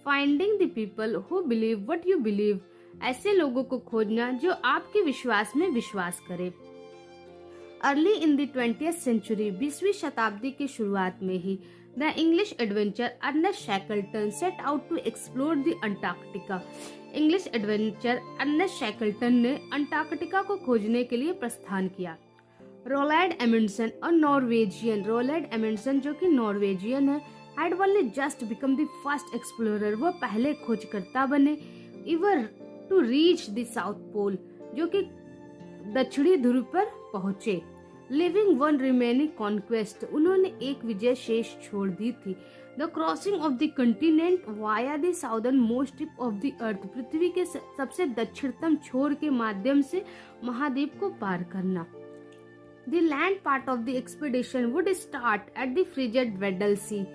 Finding the people who believe what you believe, ऐसे लोगों को खोजना जो आपके विश्वास में विश्वास करे। Early in the 20th century, 20वीं शताब्दी की शुरुआत में ही, the English adventure Ernest Shackleton set out to explore the Antarctica. English adventure Ernest Shackleton ने अंटार्कटिका को खोजने के लिए प्रस्थान किया। रोलैंड एमंडसन और नॉर्वेजियन, रोलैंड एमंडसन जो कि नॉर्वेजियन है, had only just become the first explorer, वो पहले खोजकर्ता बने, ever to reach the South Pole, जो कि दक्षिणी ध्रुव पर पहुंचे। Leaving one remaining conquest, उन्होंने एक विजय शेष छोड़ दी थी। The crossing of the continent via the southernmost tip of the earth, पृथ्वी के सबसे दक्षिणतम छोर के माध्यम से महाद्वीप को पार करना। The land part of the expedition would start at the frigid Weddell Sea,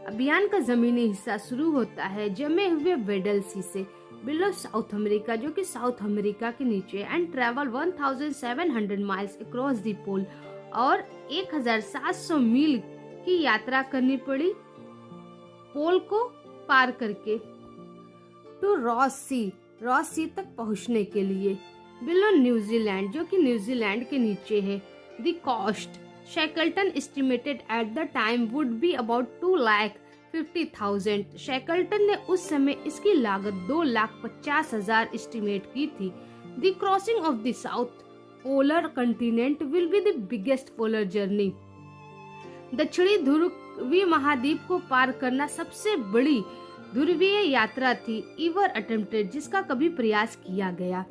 अभियान का जमीनी हिस्सा शुरू होता है जमे हुए वेडल सी से, बिलो साउथ अमेरिका जो कि साउथ अमेरिका के नीचे, and travel 1700 miles across the pole, और 1700 मील की यात्रा करनी पड़ी पोल को पार करके, टू रॉस सी तक पहुंचने के लिए, बिलो न्यूजीलैंड जो कि न्यूजीलैंड के नीचे है। The cost Shackleton estimated at the time would be about 2,50,000। Shackleton ने उस समय इसकी लागत 2,50,000 एस्टिमेट की थी। The crossing of the South Polar Continent will be the biggest polar journey। दक्षिणी ध्रुवीय महाद्वीप को पार करना सबसे बड़ी ध्रुवीय यात्रा थी, ever attempted, जिसका कभी प्रयास किया गया।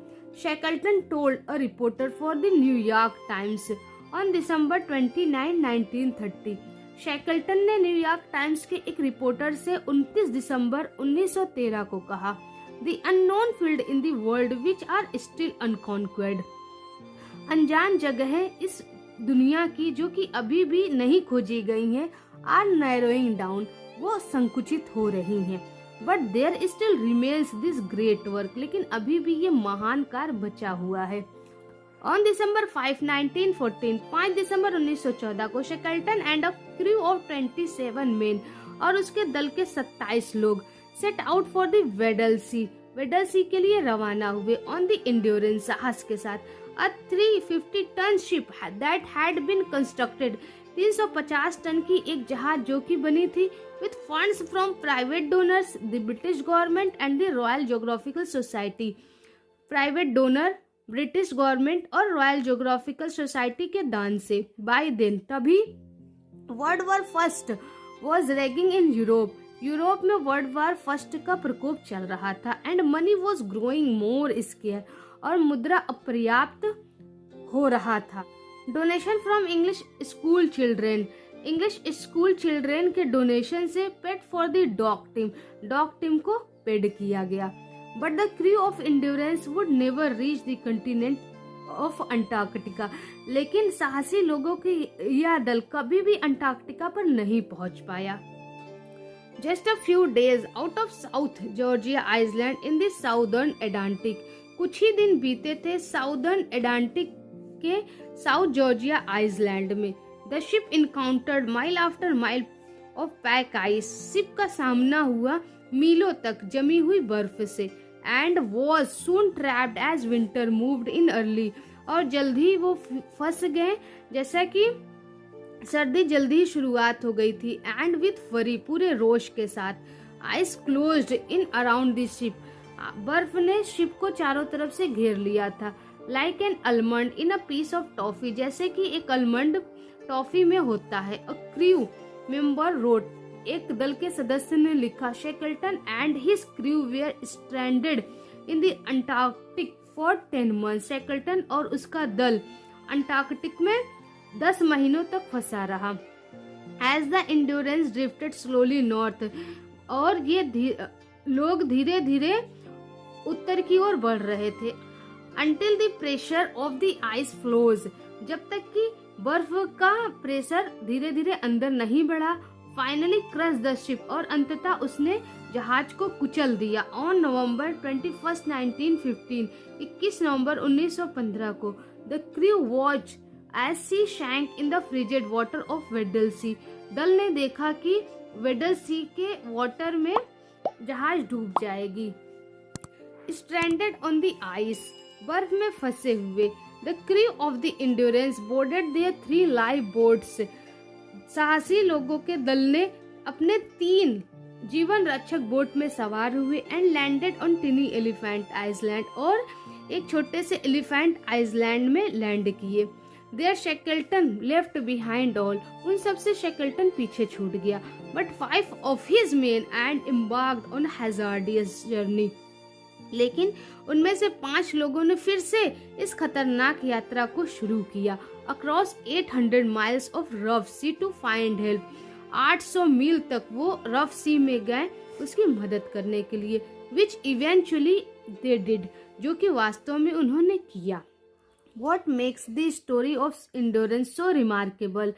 Shackleton told a reporter for the New York Times on December 29, 1930। Shackleton ने न्यूयॉर्क टाइम्स के एक रिपोर्टर से 29 दिसंबर 1913 को कहा, The unknown field in the world which are still unconquered। अनजान जगहें इस दुनिया की जो कि अभी भी नहीं खोजी गई हैं, are narrowing down, वो संकुचित हो रही हैं। But there still remains this great work, लेकिन अभी भी ये महान कार्य बचा हुआ है। On December 5, 1914, 5 दिसंबर 1914 को Shackleton and a crew of 27 main और उसके दल के 27 लोग सेट आउट फॉर द वेडल सी के लिए रवाना हुए। ऑन द एंड्योरेंस, साहस के साथ, a 350 ton ship that had been constructed, 350 ton की एक जहाज जो कि बनी थी, with funds from private donors, the British government and the Royal Geographical Society. Private donor, British government और रॉयल ज्योग्राफिकल सोसाइटी के दान से। बाय देन, तभी world war first was raging in Europe में वर्ल्ड वॉर फर्स्ट का प्रकोप चल रहा था, and money was growing more square, और मुद्रा अपर्याप्त हो रहा था। Donation from English school children के डोनेशन से paid for the dog team को पेड किया गया। But the crew of Endurance would never reach the continent of Antarctica। लेकिन साहसी लोगों की यह दल कभी भी अंटार्कटिका पर नहीं पहुंच पाया। Just a few days out of South Georgia Island in the Southern Atlantic, कुछ ही दिन बीते थे साउदर्न एटलांटिक के साउथ जॉर्जिया आइसलैंड में। The ship encountered mile after mile of pack ice, ship का सामना हुआ मीलों तक जमी हुई बर्फ से, and was soon trapped as winter moved in early, और जल्द ही वो फंस गए जैसा कि सर्दी जल्दी ही शुरुआत हो गई थी। and with fury, पूरे रोष के साथ, ice closed in around the ship, बर्फ ने शिप को चारों तरफ से घेर लिया था। like an almond in a piece of toffee, जैसे कि एक अलमंड टॉफी में होता है। a crew member wrote, एक दल के सदस्य ने लिखा, Shackleton and his crew were stranded in the Antarctic for 10 months। Shackleton और उसका दल अंटार्कटिक में 10 महीनों तक फंसा रहा। As the Endurance drifted slowly north, और ये लोग धीरे धीरे उत्तर की ओर बढ़ रहे थे। Until the pressure of the ice flows, जब तक कि बर्फ का प्रेशर धीरे धीरे अंदर नहीं बढ़ा। फाइनली क्रश द शिप, और अंततः उसने जहाज को कुचल दिया। ऑन नवंबर 21, 1915, 21 नवंबर 1915 को, the crew watch as she sank in the frigid water of Weddell sea, दल ने देखा कि वेडल सी के वाटर में जहाज डूब जाएगी। स्ट्रैंडेड ऑन द आइस, बर्फ में फंसे हुए, the crew of the Endurance boarded their 3 life boats, साहसी लोगों के दल ने अपने 3 जीवन रक्षक बोट में सवार हुए and landed on tiny Elephant Island, और एक छोटे से एलिफेंट आइसलैंड में लैंड किए। There Shackleton left behind all, उन सब से शेकल्टन पीछे छूट गया। But 5 of his men and embarked on hazardous journey, लेकिन उनमें से 5 लोगों ने फिर से इस खतरनाक यात्रा को शुरू किया। Across 800 miles of rough sea to find help, 800 मील तक वो रफ सी में गए उसकी मदद करने के लिए। विच इवेंचुअली दे डिड, जो कि वास्तव में उन्होंने किया। What makes the story of endurance so remarkable?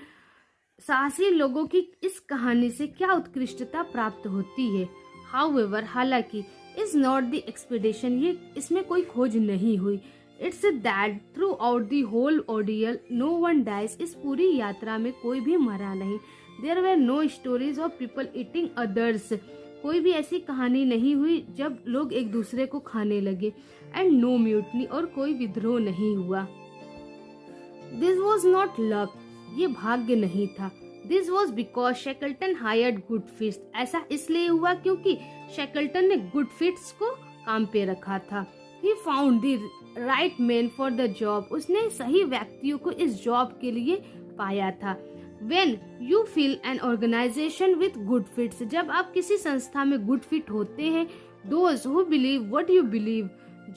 साहसी लोगों की इस कहानी से क्या उत्कृष्टता प्राप्त होती है? However, हालांकि is not the expedition, ये इसमें कोई खोज नहीं हुई। It's that throughout the whole ordeal, no one dies. इस पूरी यात्रा में कोई भी मरा नहीं। There were no stories of people eating others. कोई भी ऐसी कहानी नहीं हुई जब लोग एक दूसरे को खाने लगे। एंड नो म्यूटनी, और कोई विद्रोह नहीं हुआ। दिस वॉज नॉट लक, ये भाग्य नहीं था। This was because Shackleton hired good fits, ऐसा इसलिए हुआ क्योंकि शेकल्टन ने गुड फिट्स को काम पे रखा था। He found the right man for the job, उसने सही व्यक्तियों को इस जॉब के लिए पाया था। When you feel an organization with good fits, जब आप किसी संस्था में गुड फिट होते हैं, those who believe what you believe,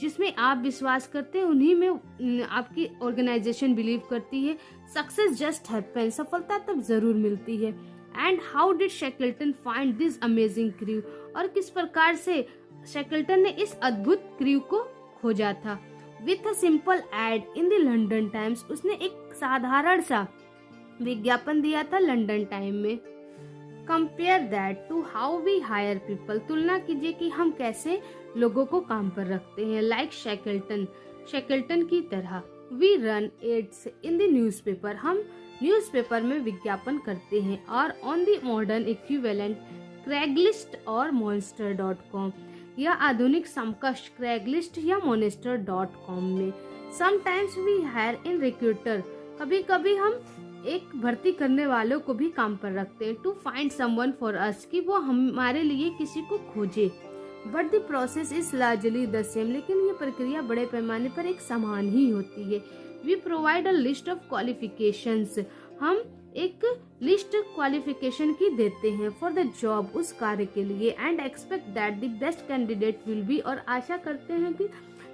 जिसमें आप विश्वास करते हैं उन्हीं में आपकी ऑर्गेनाइजेशन बिलीव करती है। सक्सेस जस्ट हैपन, सफलता तब जरूर मिलती है। And how did Shackleton find this amazing crew, और किस प्रकार से शेकल्टन ने इस अद्भुत क्रू को खोजा था। With a simple ad in the London Times, उसने एक साधारण सा विज्ञापन दिया था लंदन टाइम में। Compare that to how we hire people, तुलना कीजिए कि हम कैसे लोगों को काम पर रखते हैं। लाइक शेकल्टन की तरह। We run ads in the newspaper, हम न्यूज़पेपर में विज्ञापन करते हैं। और on the modern equivalent Craigslist और monster.com, या आधुनिक समकक्ष क्रैगलिस्ट या monster.com में। Sometimes we hire in recruiter, कभी कभी हम एक भर्ती करने वालों को भी काम पर रखते हैं। To find someone for us, कि वो हमारे लिए किसी को खोजे। But the process is largely the same, लेकिन ये प्रक्रिया बड़े पैमाने पर एक समान ही होती है। We provide a list of qualifications, हम एक लिस्ट क्वालिफिकेशन की देते हैं फॉर द जॉब, उस कार्य के लिए। And expect that the best candidate will be, और आशा करते हैं कि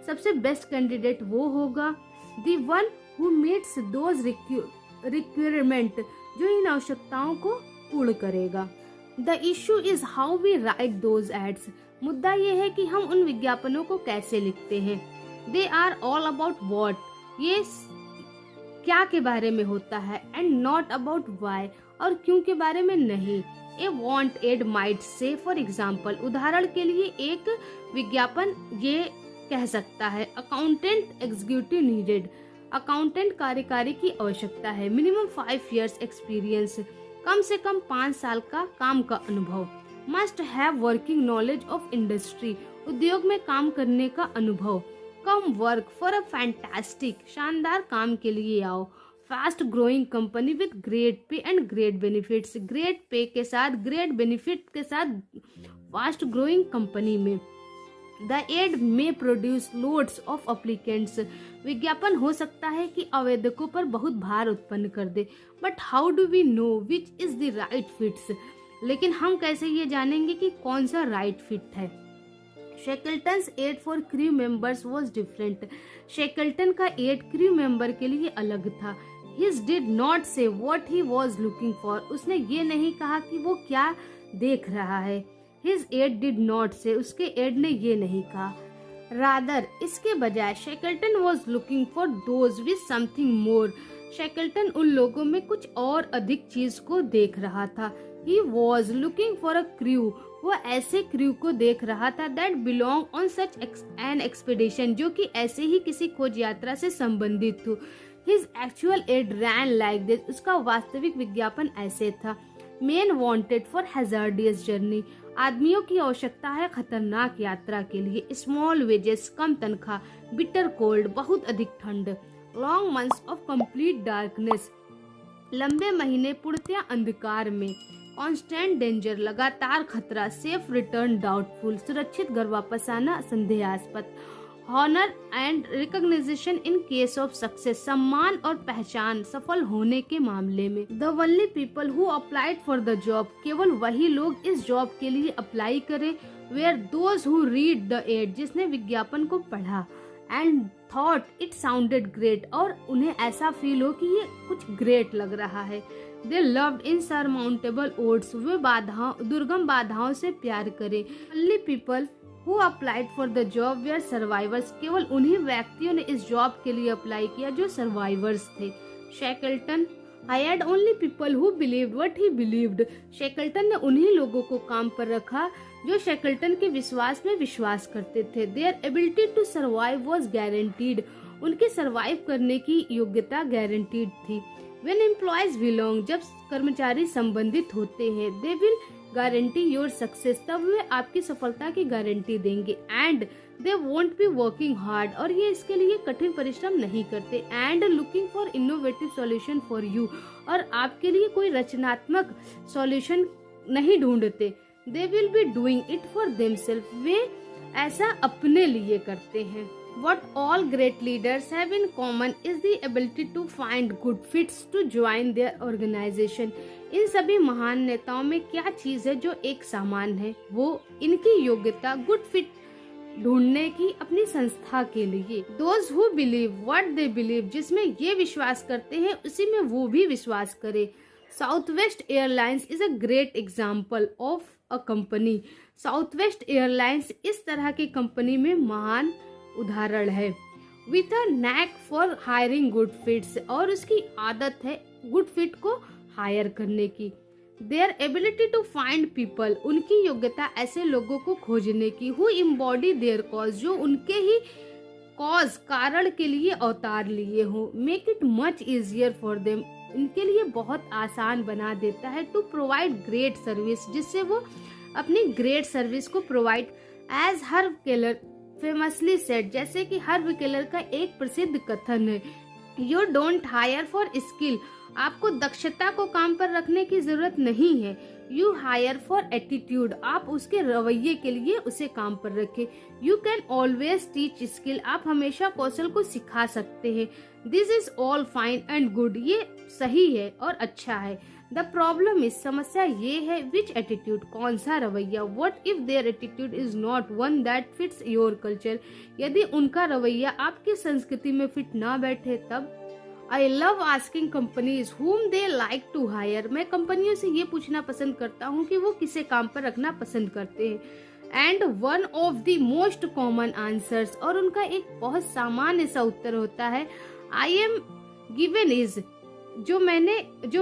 सबसे बेस्ट कैंडिडेट वो होगा। The one who meets those requirement, जो इन आवश्यकताओं को पूर्ण करेगा। The issue is how we write those ads, मुद्दा ये है कि हम उन विज्ञापनों को कैसे लिखते हैं। They are all about what, ये क्या के बारे में होता है। एंड नॉट अबाउट वाई, और क्यों के बारे में नहीं। A want ad might say, for example, उदाहरण के लिए एक विज्ञापन ये कह सकता है, अकाउंटेंट एग्जीक्यूटिव नीडेड, अकाउंटेंट कार्यकारी की आवश्यकता है। मिनिमम 5 years एक्सपीरियंस, कम से कम 5 साल का काम का अनुभव। Must have working knowledge of industry, उद्योग में काम करने का अनुभव। कम वर्क फॉर अ फैंटास्टिक, शानदार काम के लिए आओ। Fast growing company with great पे एंड ग्रेट बेनिफिट्स, ग्रेट पे के साथ, ग्रेट बेनिफिट के साथ फास्ट ग्रोइंग कंपनी में। द एड में प्रोड्यूस लोड्स ऑफ अप्लीकेंट्स, विज्ञापन हो सकता है कि आवेदकों पर बहुत भार उत्पन्न कर दे। But how do we know which is the right fits, लेकिन हम कैसे ये जानेंगे कि कौन सा राइट फिट है। Shackleton's ad for crew members was different, Shackleton का एड क्रू मेंबर के लिए अलग था। His did not say what he was looking for, उसने ये नहीं कहा कि वो क्या देख रहा है। हिज एड डिड नॉट से, उसके एड ने ये नहीं कहा। रादर, इसके बजाय Shackleton was looking for those with something more, Shackleton उन लोगों में कुछ और अधिक चीज को देख रहा था। He was looking for a crew, वो ऐसे क्रू को देख रहा था that belong on such an expedition, जो कि ऐसे ही किसी खोज यात्रा से संबंधित हो। His actual ad ran like this, उसका वास्तविक विज्ञापन ऐसे था। Men wanted for hazardous journey, आदमियों की आवश्यकता है खतरनाक यात्रा के लिए। स्मॉल वेजेस, कम तनख्वाह, बिटर कोल्ड, बहुत अधिक ठंड, long months of complete darkness, लंबे महीने पूर्णतया अंधकार में, कांस्टेंट डेंजर, लगातार खतरा, सेफ रिटर्न डाउटफुल, सुरक्षित घर वापस आना संदेहास्पद, honour and recognition in case of success, सम्मान और पहचान सफल होने के मामले में। The only people who applied for the job, केवल वही लोग इस जॉब के लिए अप्लाई करें, were those who read the ad, जिसने विज्ञापन को पढ़ा, and thought it sounded great, और उन्हें ऐसा फील हो कि ये कुछ ग्रेट लग रहा है। दे लव्ड इनसरमाउंटेबल ओड्स, वे दुर्गम बाधाओं से प्यार करें। Only people who applied for the job were survivors, केवल उन्हीं व्यक्तियों ने इस जॉब के लिए अप्लाई किया जो सर्वाइवर्स थे। Shackleton hired only people who believed what he believed, Shackleton ने उन्हीं लोगों को काम पर रखा जो शेकल्टन के विश्वास में विश्वास करते थे। Their ability to survive was guaranteed, उनके सर्वाइव करने की योग्यता गारंटीड थी। व्हेन एम्प्लॉयज बिलोंग, जब कर्मचारी संबंधित होते हैं, they will guarantee your success, तब वे आपकी सफलता की गारंटी देंगे। And they won't be working hard, और ये इसके लिए कठिन परिश्रम नहीं करते। And looking for innovative solution for you, और आपके लिए कोई रचनात्मक सॉल्यूशन नहीं ढूंढते। They will be doing it for themselves, वे ऐसा अपने लिए करते हैं। What all great leaders have in common is the ability to find good fits to join their organization. इन सभी महान नेताओं में क्या चीज है जो एक समान है? वो इनकी योग्यता गुड फिट ढूंढने की अपनी संस्था के लिए। Those who believe what they believe, जिसमें ये विश्वास करते हैं उसी में वो भी विश्वास करे। Southwest Airlines is a great example of a company. Southwest Airlines इस तरह की कंपनी में महान उदाहरण है। With a knack for hiring good fits, और उसकी आदत है गुड फिट को हायर करने की। Their ability to find people, उनकी योग्यता ऐसे लोगों को खोजने की, हु इम्बॉडी देयर कॉज, जो उनके ही कॉज कारण के लिए अवतार लिए हो। Make it much easier for them, इनके लिए बहुत आसान बना देता है। टू प्रोवाइड ग्रेट सर्विस, जिससे वो अपनी ग्रेट सर्विस को provide. As Herb Keller famously said, जैसे कि हर्व केलर का एक प्रसिद्ध कथन है, you don't hire for skill, आपको दक्षता को काम पर रखने की जरूरत नहीं है। यू हायर फॉर एटीट्यूड, आप उसके रवैये के लिए उसे काम पर रखें। You can always teach skill, आप हमेशा कौशल को सिखा सकते हैं। This is all fine and good, ये सही है और अच्छा है। द प्रॉब्लम इज, समस्या ये है, विच एटीट्यूड, कौन सा रवैया। What if their attitude is not one that fits your culture, यदि उनका रवैया आपकी संस्कृति में फिट ना बैठे तब। I love asking companies whom they like to hire, मैं कंपनियों से ये पूछना पसंद करता हूँ कि वो किसे काम पर रखना पसंद करते हैं। And one of the most common answers, और उनका एक बहुत सामान्य सा उत्तर होता है, आई एम गिवन इज, जो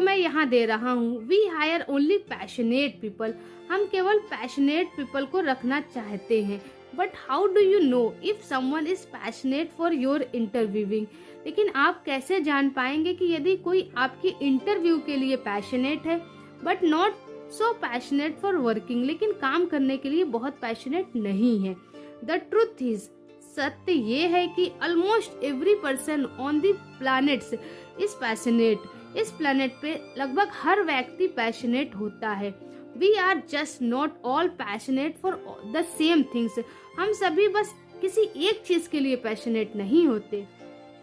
मैं यहाँ दे रहा हूँ। We hire only passionate people, हम केवल पैशनेट पीपल को रखना चाहते हैं। But how do you know if someone is passionate for your interviewing, लेकिन आप कैसे जान पाएंगे कि यदि कोई आपकी इंटरव्यू के लिए पैशनेट है but not so passionate for working, लेकिन काम करने के लिए बहुत पैशनेट नहीं है। द ट्रूथ इज, सत्य ये है कि almost every person on the planets is passionate, इस प्लैनेट पे लगभग हर व्यक्ति पैशनेट होता है। We are just not all passionate for the same things, हम सभी बस किसी एक चीज के लिए पैशनेट नहीं होते।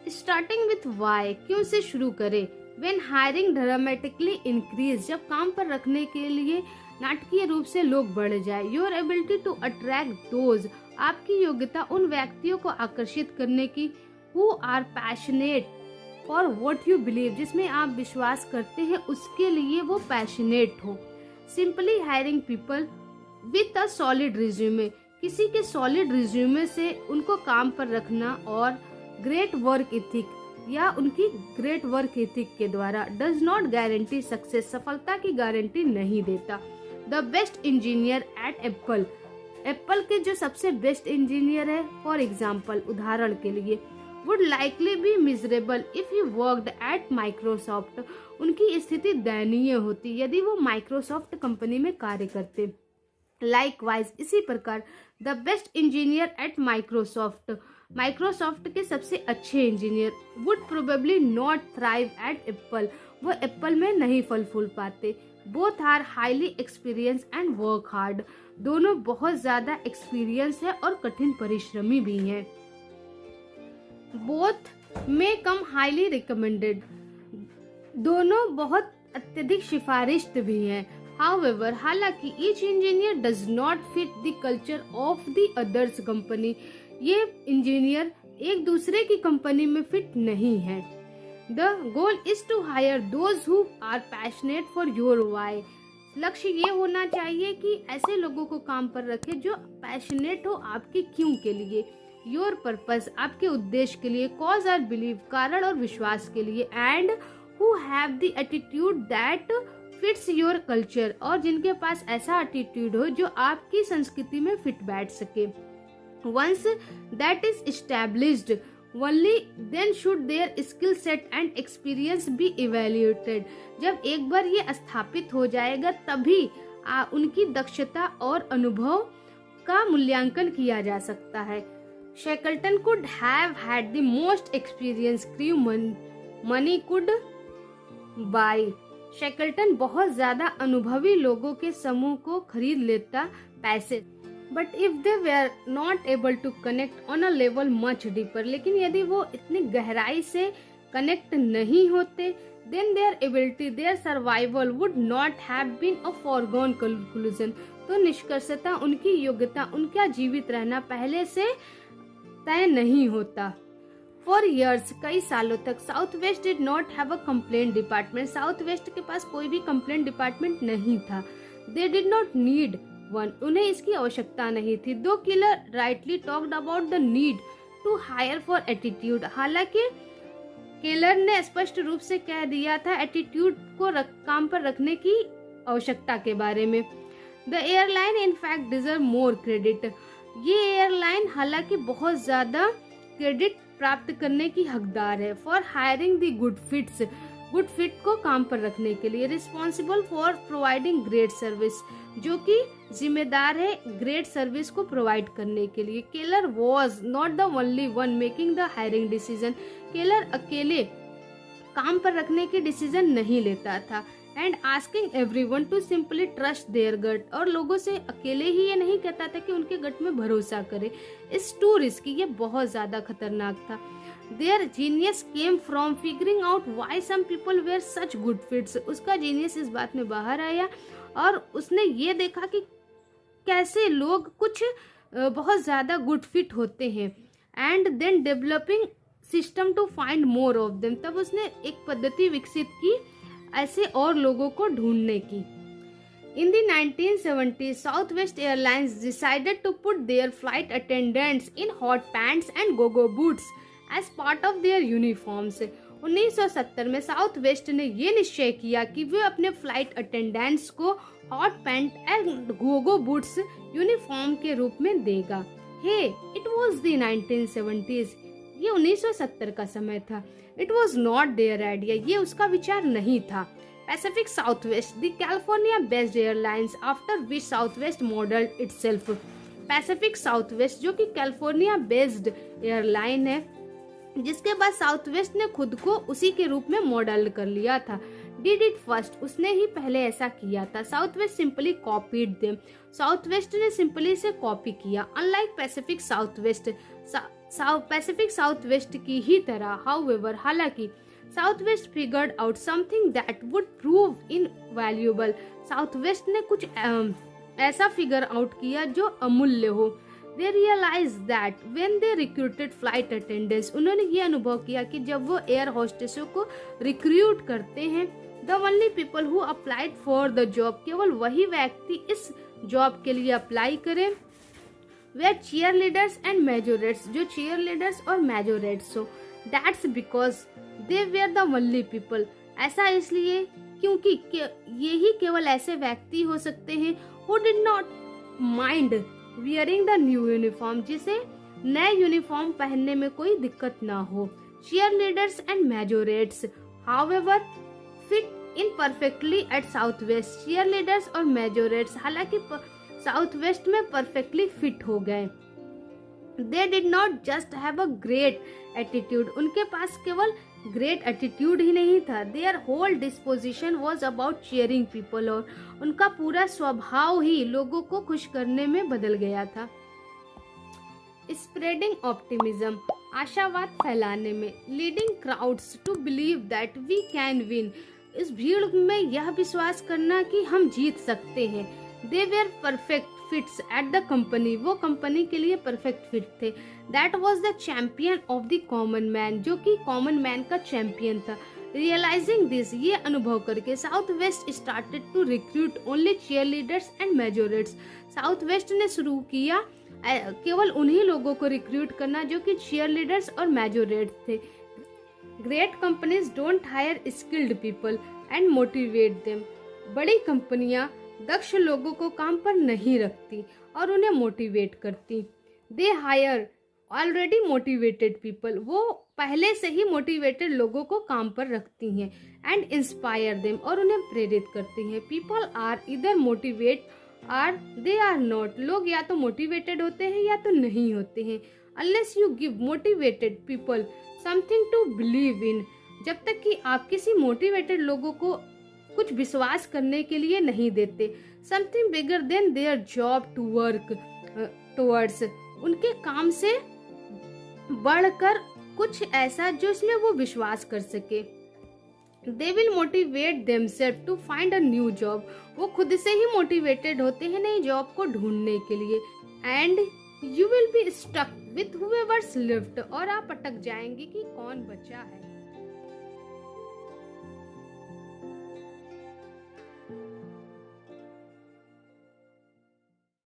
स्टार्टिंग विथ वाई, क्यों से शुरू करें। व्हेन हायरिंग ड्रामेटिकली इंक्रीज, जब काम पर रखने के लिए नाटकीय रूप से लोग बढ़ जाए। Your ability to attract those, आपकी योग्यता उन व्यक्तियों को आकर्षित करने की, who are passionate for what you believe, जिसमें आप विश्वास करते हैं उसके लिए वो पैशनेट हो। Simply hiring people with a solid resume, किसी के सॉलिड रिज्यूमे से उनको काम पर रखना, और ग्रेट वर्क इथिक या उनकी ग्रेट वर्क इथिक के द्वारा डज नॉट गारंटी सक्सेस, सफलता की गारंटी नहीं देता। The best engineer at Apple, Apple के जो सबसे बेस्ट इंजीनियर है, फॉर एग्जाम्पल उदाहरण के लिए, would likely be miserable if he worked at Microsoft, उनकी स्थिति दयनीय होती यदि वो माइक्रोसॉफ्ट कंपनी में कार्य करते। लाइकवाइज इसी प्रकार the best engineer at Microsoft के सबसे अच्छे engineer would probably not thrive at Apple, वो एप्पल में नहीं फल फूल पाते। Both are highly experience and work hard, दोनों बहुत ज्यादा एक्सपीरियंस है और कठिन परिश्रमी भी हैं। बोथ में कम हाईली रिकमेंडेड, दोनों बहुत अत्यधिक सिफारिश भी हैं। However, हालांकि each engineer does not fit the culture of the others company, ये इंजीनियर एक दूसरे की कंपनी में फिट नहीं है। The goal is to hire those who are passionate for your why, लक्ष्य ये होना चाहिए कि ऐसे लोगों को काम पर रखें जो पैशनेट हो आपके क्यों के लिए, योर पर्पस आपके उद्देश्य के लिए, कॉज और बिलीव कारण और विश्वास के लिए, and who have the attitude that fits your culture, और जिनके पास ऐसा एटीट्यूड हो जो आपकी संस्कृति में फिट बैठ सके। Once that is established only then should their skill set and experience be evaluated, जब एक बार ये स्थापित हो जाएगा तभी उनकी दक्षता और अनुभव का मूल्यांकन किया जा सकता है। Shackleton could have had the most experience crew money could bye, Shackleton बहुत ज्यादा अनुभवी लोगों के समूह को खरीद लेता पैसे। But if they were not able to connect on a level much deeper, लेकिन यदि वो इतनी गहराई से कनेक्ट नहीं होते, then their ability their survival would not have been a foregone conclusion, तो निष्कर्षतः उनकी योग्यता, उनका जीवित रहना पहले से तय नहीं होता। फॉर ईयर्स कई सालों तक Southwest did not have a complaint department, Southwest के पास कोई भी कंप्लेंट डिपार्टमेंट नहीं था। They did not need one, उन्हें इसकी आवश्यकता नहीं थी। Though Keller rightly talked about the need to hire for attitude, हालांकि केलर ने स्पष्ट रूप से कह दिया था एटीट्यूड को काम पर रखने की आवश्यकता के बारे में। The airline in fact deserve more credit, ये एयरलाइन हालांकि बहुत ज्यादा क्रेडिट प्राप्त करने की हकदार है। For hiring the good fits, good fit को काम पर रखने के लिए। Responsible for providing great service, जो कि जिम्मेदार है ग्रेट सर्विस को प्रोवाइड करने के लिए। Keller was not the only one making the hiring decision, Keller अकेले काम पर रखने की डिसीजन नहीं लेता था। And asking everyone to simply trust their gut, और लोगों से अकेले ही ये नहीं कहता था कि उनके गट में भरोसा करे। इस टू रिस्की, ये बहुत ज्यादा खतरनाक था। Their genius came from figuring out why some people were such good fits, उसका जीनियस इस बात में बाहर आया और उसने ये देखा कि कैसे लोग कुछ बहुत ज्यादा गुड फिट होते हैं। And then developing system to find more of them, तब उसने एक पद्धति विकसित की ऐसे और लोगों को ढूंढने की। In the 1970s, Southwest Airlines decided to put their flight attendants in hot pants and go-go boots as part of their uniforms. 1970 में साउथ वेस्ट ने ये निश्चय किया कि वे अपने फ्लाइट अटेंडेंट्स को hot pant and Gogo boots uniform के रूप में देगा। हे, इट वाज द 1970s, ये 1970 का समय था। It was not their idea, ये उसका विचार नहीं था। Pacific southwest, the California based airlines after which southwest modelled itself, Pacific southwest जो कि कैलिफोर्निया बेस्ड एयरलाइन है, जिसके बाद साउथवेस्ट ने खुद को उसी के रूप में मॉडल कर लिया था। डिड इट फर्स्ट, उसने ही पहले ऐसा किया था। Southwest simply copied them, southwest ने सिंपली से कॉपी किया। Unlike Pacific southwest, Pacific southwest की ही तरह। हाउएवर, हालांकि southwest figured out something that would prove invaluable, southwest ने कुछ ऐसा फिगर आउट किया जो अमूल्य हो। They realized that when they recruited flight attendants, उन्होंने ये अनुभव किया कि जब वो एयर होस्टेसों को रिक्रूट करते हैं, the only people who applied for the job, केवल वही व्यक्ति इस जॉब के लिए अप्लाई करें, वे cheerleaders and majorettes, जो cheerleaders और majorettes हो। That's because they were the only people, ऐसा इसलिए क्योंकि यही केवल ऐसे व्यक्ति हो सकते हैं who did not mind wearing the new uniform, जिसे नए यूनिफॉर्म पहनने में कोई दिक्कत ना हो। cheerleaders and majorettes however fit in perfectly at Southwest, cheerleaders और majorettes हालांकि साउथ वेस्ट में परफेक्टली फिट हो गए। They did not just have a great attitude, उनके पास केवल ग्रेट एटीट्यूड ही नहीं था, their whole disposition was about cheering people, और उनका पूरा स्वभाव ही लोगों को खुश करने में बदल गया था। स्प्रेडिंग ऑप्टिमिज्म, आशावाद फैलाने में। Leading crowds to believe that we can win, इस भीड़ में यह विश्वास करना कि हम जीत सकते हैं। They were perfect fits at the company, वो कंपनी के लिए परफेक्ट फिट थे। That was the champion of the common man, जो कि कॉमन मैन का चैंपियन था। रियलाइजिंग दिस, ये अनुभव करके Southwest started to recruit only cheerleaders and majorettes, Southwest ने शुरू किया केवल उन्हीं लोगों को रिक्रूट करना जो कि चीयर लीडर्स और मेजोरेट्स थे। Great companies don't hire skilled people and motivate them, बड़ी कंपनियां दक्ष लोगों को काम पर नहीं रखती और उन्हें मोटिवेट करती। They hire already motivated people, वो पहले से ही मोटिवेटेड लोगों को काम पर रखती हैं। एंड इंस्पायर देम, और उन्हें प्रेरित करती हैं। People are either motivate or they are not, लोग या तो मोटिवेटेड होते हैं या तो नहीं होते हैं। Unless you give motivated people something to believe in, जब तक कि आप किसी मोटिवेटेड लोगों को कुछ विश्वास करने के लिए नहीं देते। Something bigger than their job to work towards, उनके काम से बढ़कर कुछ ऐसा जो इसमें वो विश्वास कर सके। They will motivate themselves to find a new job, वो खुद से ही मोटिवेटेड होते हैं नई जॉब को ढूंढने के लिए। And you will be stuck with whoever's left, और आप अटक जाएंगे कि कौन बचा है।